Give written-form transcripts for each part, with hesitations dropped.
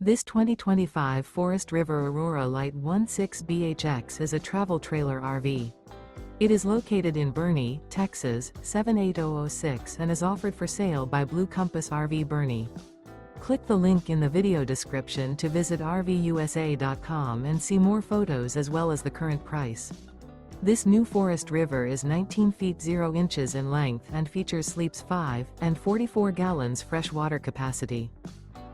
This 2025 Forest River Aurora Light 16BHX is a travel trailer RV. It is located in Boerne, Texas, 78006 and is offered for sale by Blue Compass RV Boerne. Click the link in the video description to visit RVUSA.com and see more photos as well as the current price. This new Forest River is 19 feet 0 inches in length and features sleeps 5 and 44 gallons fresh water capacity.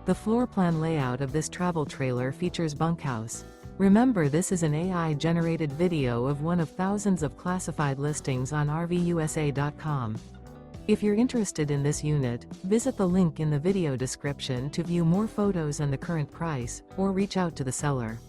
The floor plan layout of this travel trailer features bunkhouse. Remember, this is an AI-generated video of one of thousands of classified listings on RVUSA.com. If you're interested in this unit, visit the link in the video description to view more photos and the current price, or reach out to the seller.